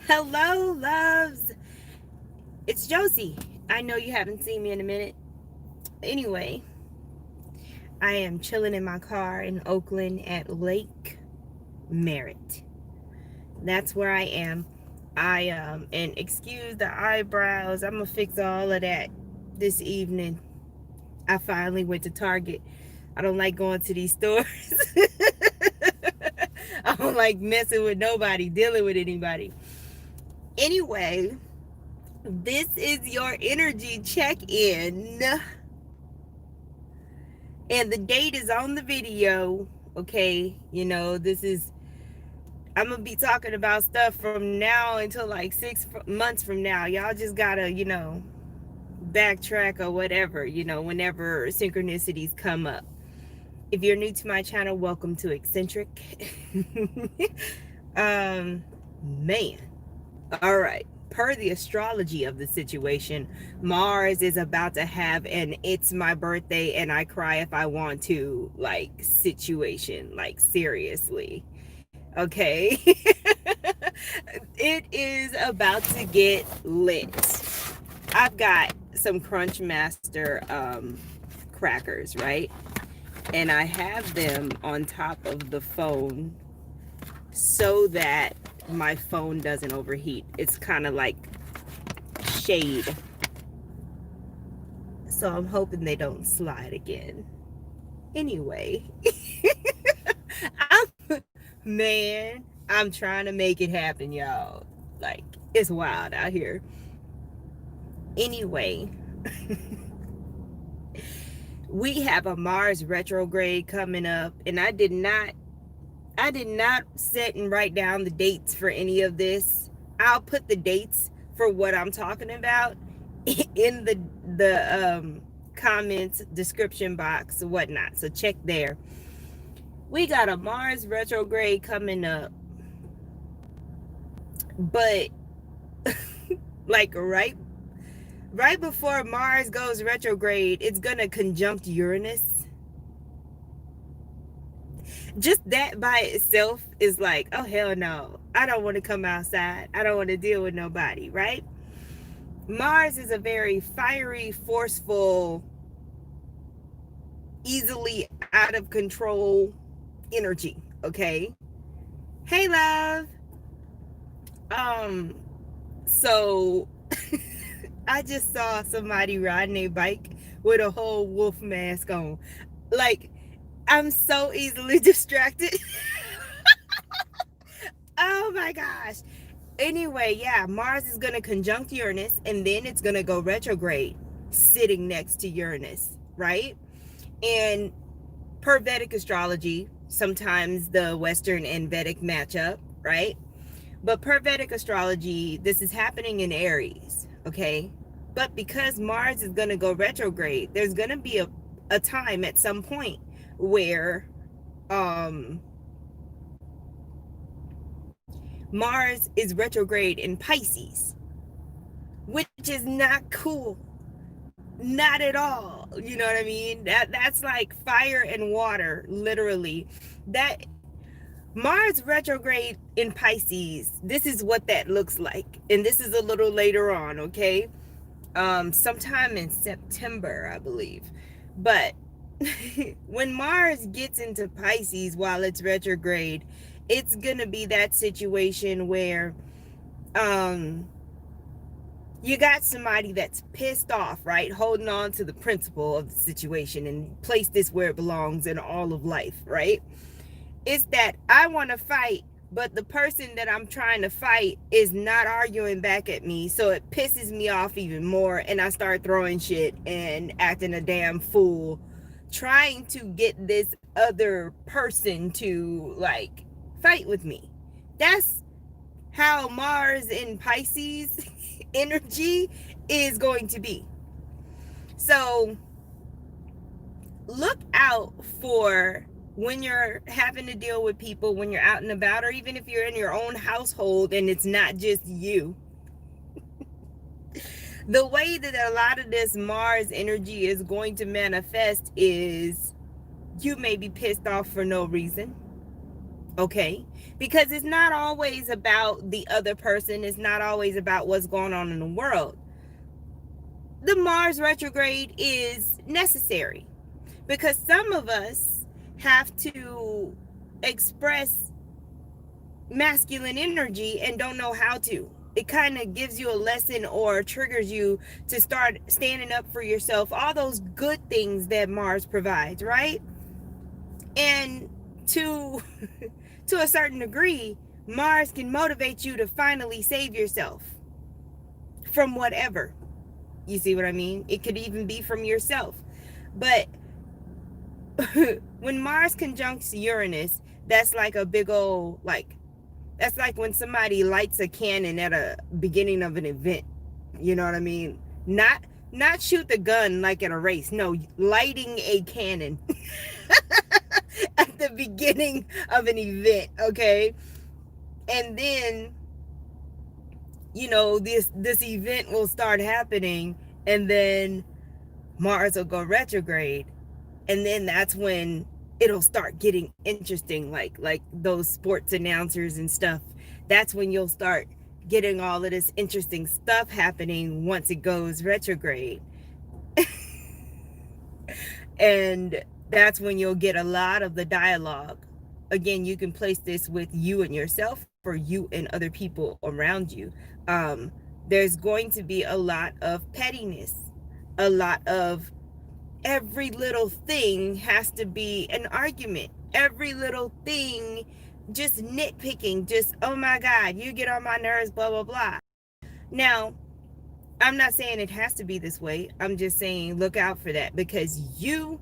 Hello, loves. It's Josie. I know you haven't seen me in a minute. Anyway, I am chilling in my car in Oakland at Lake Merritt. That's where I am. And excuse the eyebrows. I'm gonna fix all of that this evening. I finally went to Target. I don't like going to these stores. I don't like messing with nobody, dealing with anybody. Anyway, this is your energy check-in, and the date is on the video. Okay, this is, I'm gonna be talking about stuff from now until like 6 months from now. Y'all just gotta, backtrack or whatever, whenever synchronicities come up. If you're new to my channel, welcome to Eccentric. Man. All right. Per the astrology of the situation, Mars is about to have an "it's my birthday and I cry if I want to" like situation, like seriously. Okay. It is about to get lit. I've got some Crunch Master crackers, right? And I have them on top of the phone so that my phone doesn't overheat. It's kind of like shade. So I'm hoping they don't slide again. Anyway, I'm, man, I'm trying to make it happen, y'all. Like, it's wild out here. Anyway, we have a Mars retrograde coming up, and I did not sit and write down the dates for any of this. I'll put the dates for what I'm talking about in the comments, description box, whatnot. So check there. We got a Mars retrograde coming up, but like right before Mars goes retrograde, it's gonna conjunct Uranus. Just that by itself is like, oh hell no, I don't want to come outside, I don't want to deal with nobody, right? Mars is a very fiery, forceful, easily out of control energy. Okay, hey love. So I just saw somebody riding a bike with a whole wolf mask on. Like, I'm so easily distracted. Oh my gosh. Anyway, yeah, Mars is going to conjunct Uranus, and then it's going to go retrograde sitting next to Uranus, right? And per Vedic astrology, sometimes the Western and Vedic match up, right? But per Vedic astrology, this is happening in Aries, okay? But because Mars is going to go retrograde, there's going to be a time at some point where Mars is retrograde in Pisces, which is not cool. Not at all. You know what I mean? That's like fire and water, literally. That Mars retrograde in Pisces, this is what that looks like. And this is a little later on, okay? Sometime in September, I believe. But when Mars gets into Pisces while it's retrograde, it's gonna be that situation where you got somebody that's pissed off, right? Holding on to the principle of the situation and place this where it belongs in all of life, right? It's that I want to fight, but the person that I'm trying to fight is not arguing back at me. So it pisses me off even more, and I start throwing shit and acting a damn fool, trying to get this other person to like fight with me. That's how Mars in Pisces energy is going to be. So look out for when you're having to deal with people, when you're out and about, or even if you're in your own household and it's not just you. The way that a lot of this Mars energy is going to manifest is you may be pissed off for no reason. Okay, because it's not always about the other person, it's not always about what's going on in the world. The Mars retrograde is necessary because some of us have to express masculine energy and don't know how to. It kind of gives you a lesson or triggers you to start standing up for yourself, all those good things that Mars provides, right? And to to a certain degree, Mars can motivate you to finally save yourself from whatever. You see what I mean? It could even be from yourself. But when Mars conjuncts Uranus, that's like a big old, like, that's like when somebody lights a cannon at a beginning of an event. You know what I mean? Not shoot the gun like in a race. No, lighting a cannon at the beginning of an event, okay? And then, you know, this event will start happening, and then Mars will go retrograde, and then that's when it'll start getting interesting, like those sports announcers and stuff. That's when you'll start getting all of this interesting stuff happening once it goes retrograde. And that's when you'll get a lot of the dialogue. Again, you can place this with you and yourself, or you and other people around you. There's going to be a lot of pettiness, a lot of every little thing has to be an argument. Every little thing, just nitpicking, just, oh my God, you get on my nerves, blah, blah, blah. Now, I'm not saying it has to be this way. I'm just saying look out for that, because you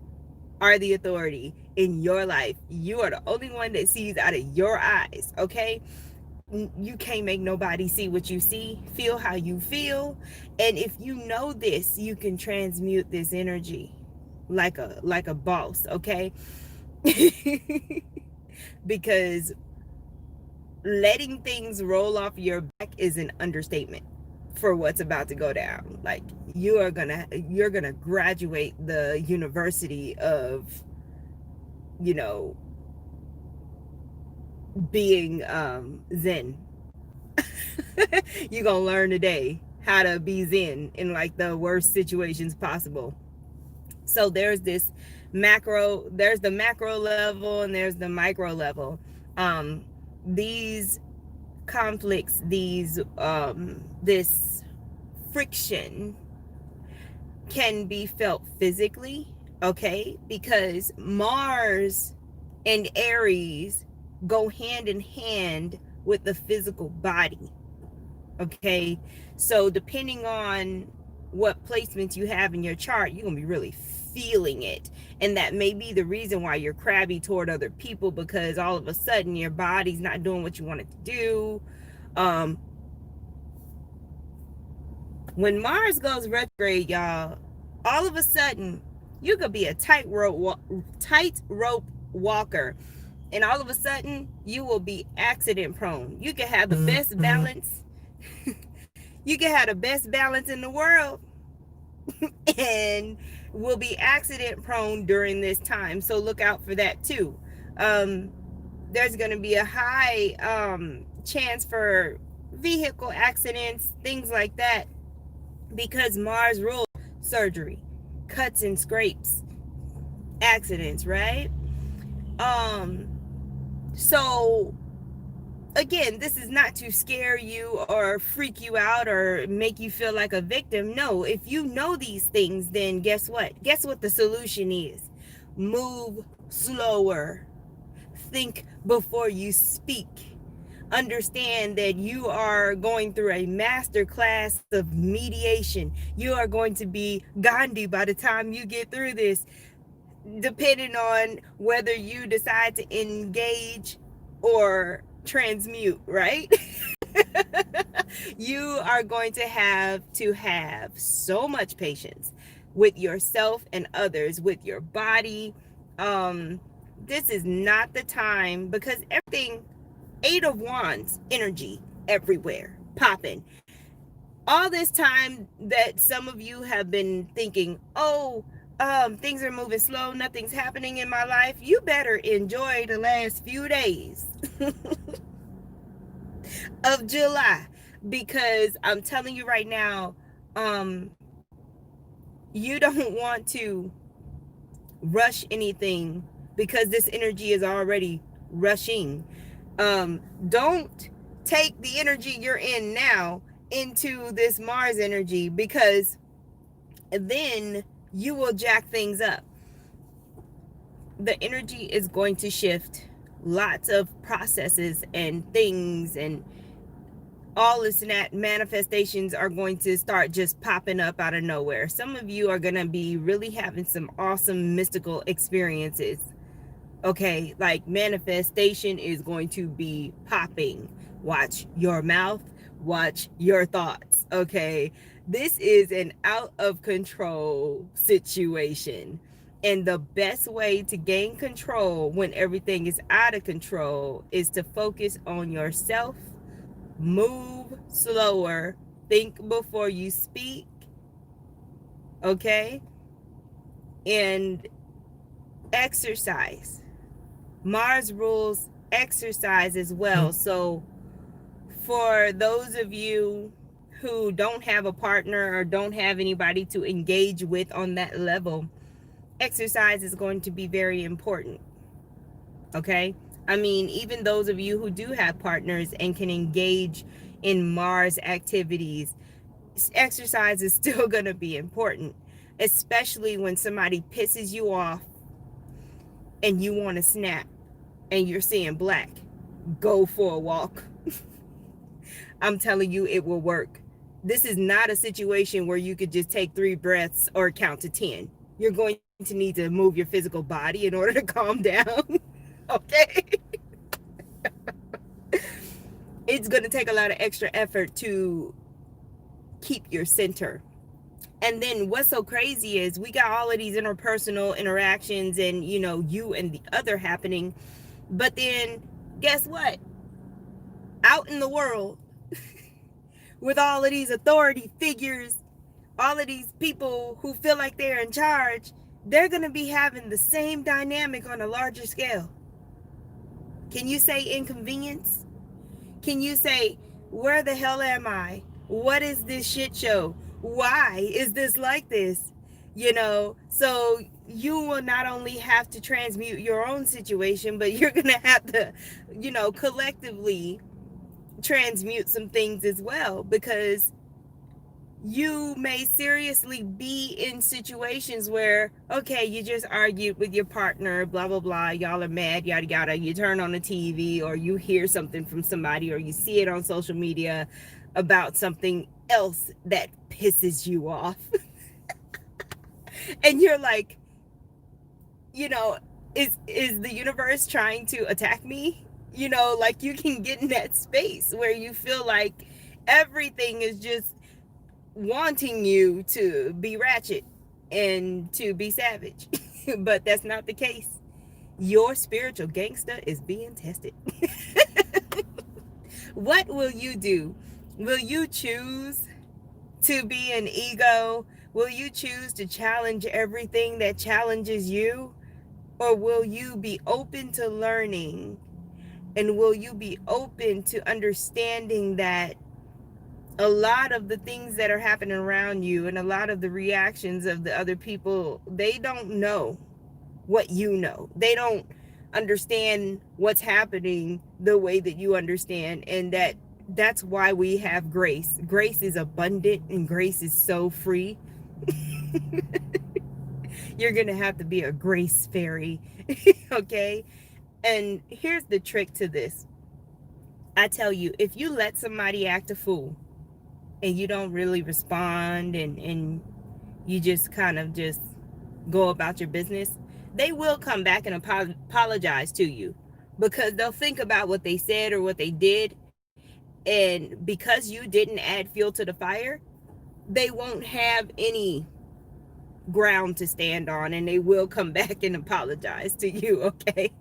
are the authority in your life. You are the only one that sees out of your eyes, okay? You can't make nobody see what you see, feel how you feel. And if you know this, you can transmute this energy like a boss, okay? Because letting things roll off your back is an understatement for what's about to go down. Like, you're gonna graduate the university of, you know, being zen. You're gonna learn today how to be zen in like the worst situations possible. So there's this there's the macro level and there's the micro level. These conflicts, this friction can be felt physically, okay? Because Mars and Aries go hand in hand with the physical body, okay? So depending on what placements you have in your chart, you're gonna be really feeling it. And that may be the reason why you're crabby toward other people, because all of a sudden your body's not doing what you want it to do. When Mars goes retrograde, y'all, all of a sudden you could be a tightrope walker, and all of a sudden you will be accident prone. You can have the best balance. You can have the best balance in the world and will be accident prone during this time. So look out for that too. There's going to be a high chance for vehicle accidents, things like that, because Mars rules surgery, cuts and scrapes, accidents, right? So again, this is not to scare you or freak you out or make you feel like a victim. No, if you know these things, then guess what? Guess what the solution is? Move slower. Think before you speak. Understand that you are going through a master class of mediation. You are going to be Gandhi by the time you get through this, depending on whether you decide to engage or transmute, right? You are going to have so much patience with yourself and others, with your body. This is not the time, because everything, 8 of Wands energy everywhere, popping. All this time that some of you have been thinking, oh, things are moving slow, nothing's happening in my life, you better enjoy the last few days of July, because I'm telling you right now, um you don't want to rush anything, because this energy is already rushing. Don't take the energy you're in now into this Mars energy, because then you will jack things up. The energy is going to shift. Lots of processes and things and all this and that manifestations are going to start just popping up out of nowhere. Some of you are going to be really having some awesome mystical experiences. Okay, like manifestation is going to be popping. Watch your mouth, watch your thoughts. Okay, this is an out of control situation. And the best way to gain control when everything is out of control is to focus on yourself, move slower, think before you speak, okay? And exercise. Mars rules exercise as well. So for those of you who don't have a partner or don't have anybody to engage with on that level, exercise is going to be very important. Okay? I mean, even those of you who do have partners and can engage in Mars activities, exercise is still going to be important, especially when somebody pisses you off and you want to snap and you're seeing black. Go for a walk. I'm telling you, it will work. This is not a situation where you could just take 3 breaths or count to 10. You're going to need to move your physical body in order to calm down. Okay? It's going to take a lot of extra effort to keep your center. And then what's so crazy is we got all of these interpersonal interactions and, you and the other happening. But then guess what? Out in the world, with all of these authority figures, all of these people who feel like they're in charge, they're going to be having the same dynamic on a larger scale. Can you say inconvenience? Can you say, where the hell am I? What is this shit show? Why is this like this? So you will not only have to transmute your own situation, but you're going to have to, collectively transmute some things as well, because you may seriously be in situations where, okay, you just argued with your partner, blah, blah, blah, y'all are mad, yada, yada. You turn on the TV or you hear something from somebody or you see it on social media about something else that pisses you off. And you're like, is the universe trying to attack me? Like you can get in that space where you feel like everything is just wanting you to be ratchet and to be savage. But that's not the case. Your spiritual gangster is being tested. What will you do? Will you choose to be an ego? Will you choose to challenge everything that challenges you? Or will you be open to learning? And will you be open to understanding that a lot of the things that are happening around you and a lot of the reactions of the other people, they don't know what you know. They don't understand what's happening the way that you understand. And that's why we have grace. Grace is abundant and grace is so free. You're going to have to be a grace fairy. Okay? And here's the trick to this. I tell you, if you let somebody act a fool and you don't really respond and you just kind of just go about your business, they will come back and apologize to you, because they'll think about what they said or what they did. And because you didn't add fuel to the fire, they won't have any ground to stand on, and they will come back and apologize to you. Okay?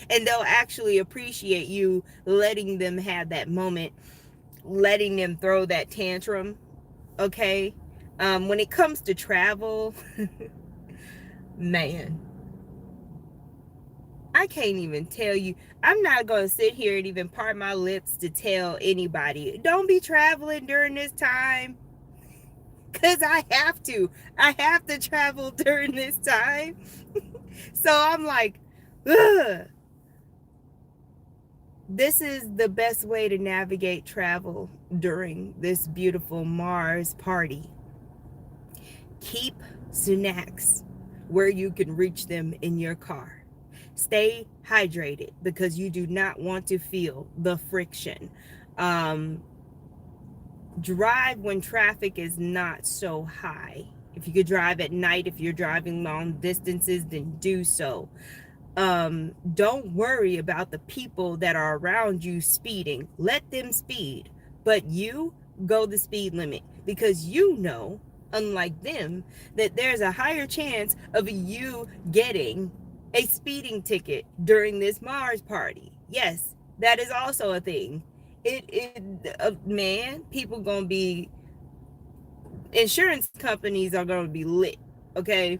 And they'll actually appreciate you letting them have that moment, letting them throw that tantrum. Okay? When it comes to travel, man, I can't even tell you. I'm not going to sit here and even part my lips to tell anybody, don't be traveling during this time. Because I have to. I have to travel during this time. So I'm like, ugh. This is the best way to navigate travel during this beautiful Mars party. Keep snacks where you can reach them in your car. Stay hydrated because you do not want to feel the friction. Um, Drive when traffic is not so high. If you could drive at night, if you're driving long distances, then do so. Don't worry about the people that are around you speeding. Let them speed, but you go the speed limit because you know, unlike them, that there's a higher chance of you getting a speeding ticket during this Mars party. Yes, that is also a thing. Man, people gonna be, insurance companies are gonna be lit, okay?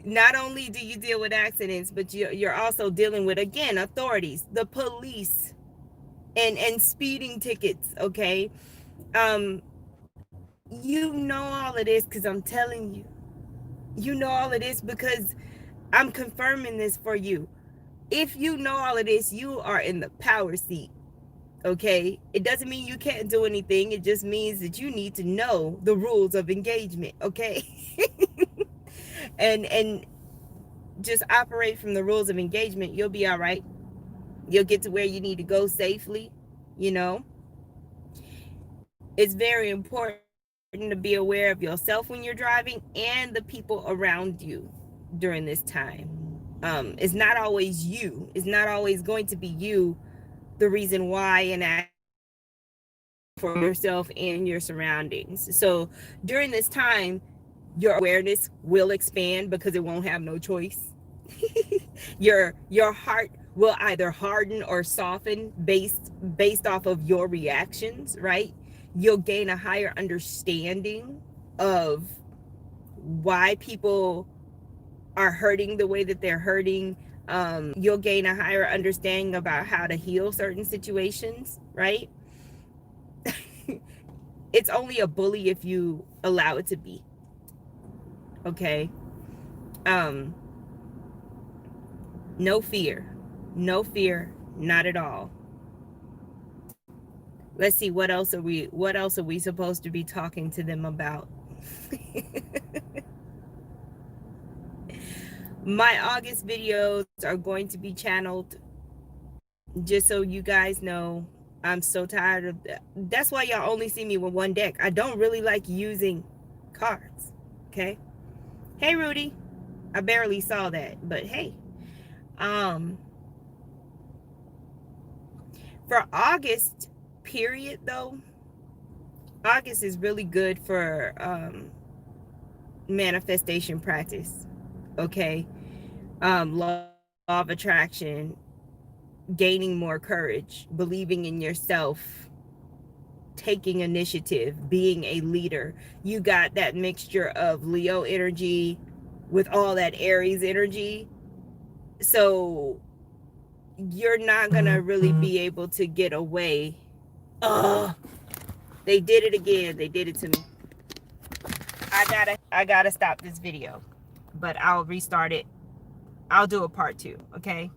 Not only do you deal with accidents, but you're also dealing with, again, authorities, the police, and speeding tickets, okay? You know all of this because I'm telling you. You know all of this because I'm confirming this for you. If you know all of this, you are in the power seat, okay? It doesn't mean you can't do anything. It just means that you need to know the rules of engagement, okay? and just operate from the rules of engagement. You'll be all right. You'll get to where you need to go safely. You know, it's very important to be aware of yourself when you're driving and the people around you during this time. It's not always you. It's not always going to be you the reason why an accident happens. It's for yourself and your surroundings. So during this time, your awareness will expand because it won't have no choice. Your heart will either harden or soften based off of your reactions, right? You'll gain a higher understanding of why people are hurting the way that they're hurting. You'll gain a higher understanding about how to heal certain situations, right? It's only a bully if you allow it to be, okay? No fear, not at all. Let's see, what else are we supposed to be talking to them about? My August videos are going to be channeled, just so you guys know. I'm so tired of that. That's why y'all only see me with one deck. I don't really like using cards, okay? Hey, Rudy. I barely saw that, but hey. For August period, though, August is really good for manifestation practice, okay? Law of attraction, gaining more courage, believing in yourself, taking initiative, being a leader. You got that mixture of Leo energy with all that Aries energy. So you're not gonna really be able to get away. Oh, they did it again. They did it to me. I gotta stop this video, but I'll restart it. I'll do a part 2, okay?